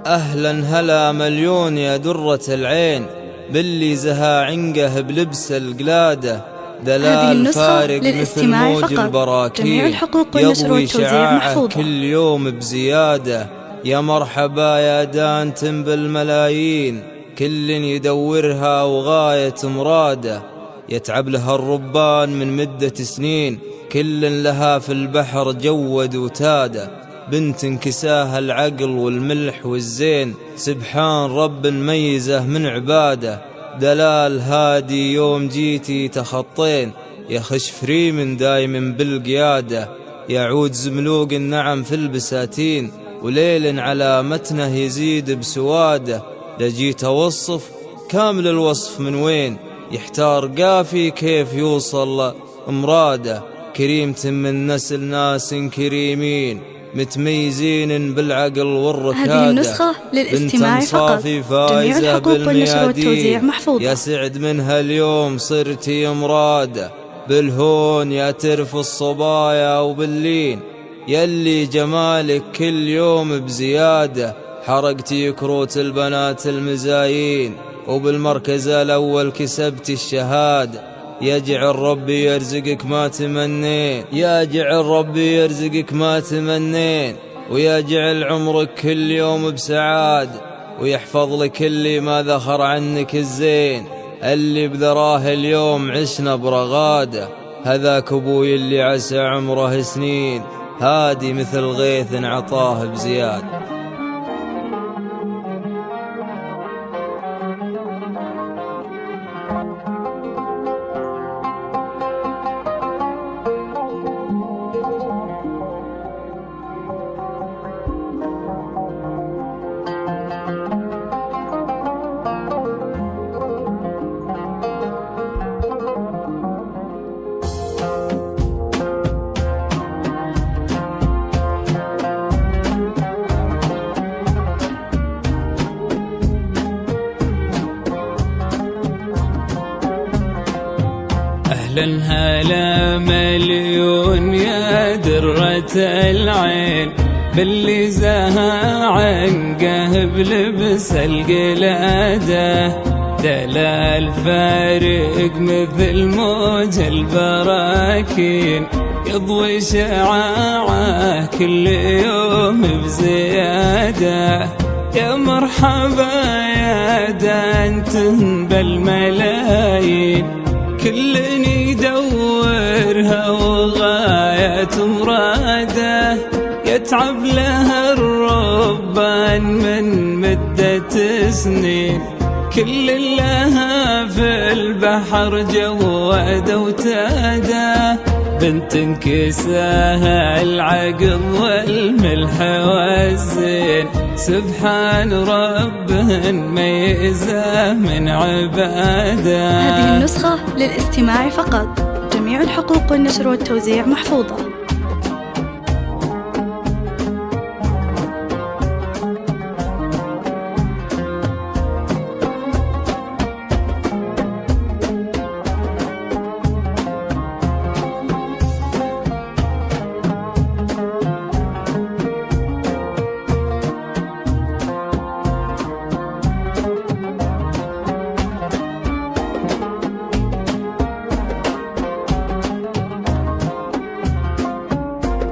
أهلا هلا مليون يا درة العين، باللي زها عنقه بلبس القلادة، دلال فارق مثل موج البراكين، يضوي شعاعه كل يوم بزيادة. يا مرحبا يا دانتم بالملايين، كل يدورها وغاية مراده، يتعب لها الربان من مدة سنين، كل لها في البحر جود وتاده. بنت انكساها العقل والملح والزين، سبحان رب ميزه من عباده. دلال هادي يوم جيتي تخطين، يخش فريمن دايم بالقيادة، يعود زملوق النعم في البساتين، وليل على متنه يزيد بسواده. لجيت اوصف كامل الوصف من وين، يحتار قافي كيف يوصل مراده. كريمة من نسل ناس كريمين، متميزين بالعقل والركادة. هذه النسخة للاستماع فقط، جميع الحقوق والنشر والتوزيع محفوظة. يا سعد منها اليوم صرتي مرادة، بالهون يا ترف الصبايا وباللين، يلي جمالك كل يوم بزيادة. حرقتي كروت البنات المزايين، وبالمركز الأول كسبت الشهادة. يجعل ربي يرزقك ما تمنين، يجعل ربي يرزقك ما تمنين، ويجعل عمرك كل يوم بسعادة، ويحفظ لك اللي ما ذخر عنك الزين، اللي بذراه اليوم عشنا برغادة. هذاك ابوي اللي عسى عمره سنين، هادي مثل غيث عطاه بزيادة. أهلا هلا مليون يا درة العين، باللي زها عنقه بلبس القلادة، دلال فارق مثل موج البراكين، يضوي شعاعه كل يوم بزيادة. يا مرحبا يا دانتم بالملايين، كل يدورها وغاية مراده، يتعب لها الربان من مدة سنين، كل لها في البحر جوده وتاده. بنت انكساها العقل والملح والزين، سبحان ربه ميزه من عباده. هذه النسخة للاستماع فقط، جميع الحقوق والنشر والتوزيع محفوظة.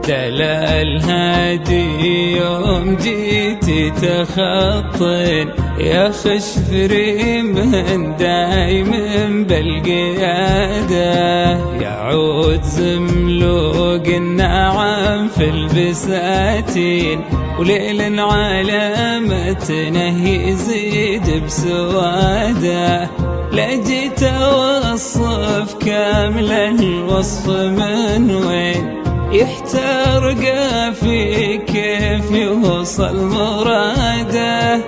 دلال هادي يوم جيتي تخطين، يا خش فريمن دايم بالقيادة، يعود زملوق النعم في البساتين، وليل على متنه يزيد بسواده. لجيت اوصف كامل الوصف من وين، يحتار قافي كيف يوصل مراده.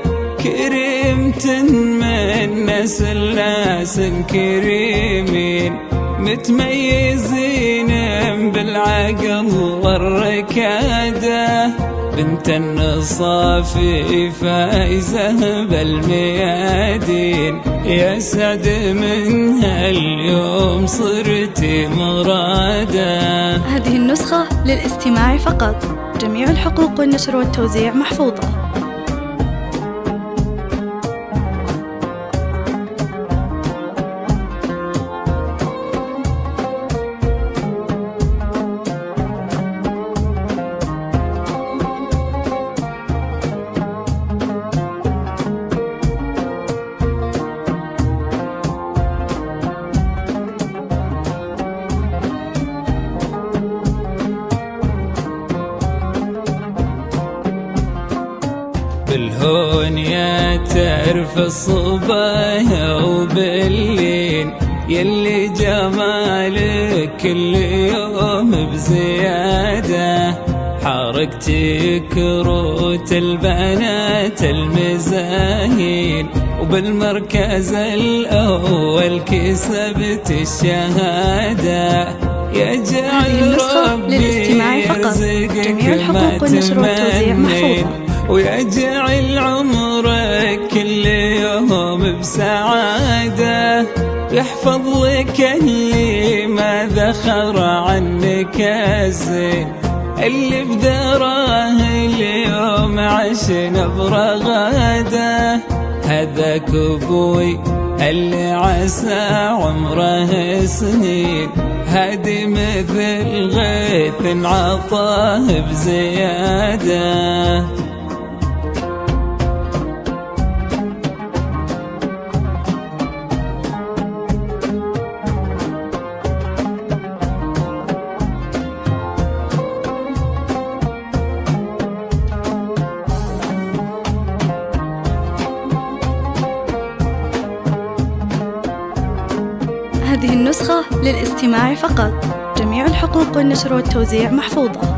كريمة من نسل ناس كريمين، متميزين بالعقل والركادة. بنت النصافي فايزة بالميادين، يا سعد منها اليوم صرتي مرادة. هذه النسخة للاستماع فقط، جميع الحقوق والنشر والتوزيع محفوظة. بالهون يا تعرف الصبايا وباللين، يلي جمالك كل يوم بزيادة، حركتي كروت البنات المزاهين، وبالمركز الأول كسبت الشهادة. يجعل ربي يرزقك ما تمنين، ويجعل عمرك كل يوم بسعادة، يحفظ لك اللي ما ذخر عنك الزين، اللي بدراه اليوم عشنا برغادة. هذاك ابوي اللي عسى عمره سنين، هادي مثل غيث عطاه بزيادة. هذه النسخة للاستماع فقط، جميع الحقوق والنشر والتوزيع محفوظة.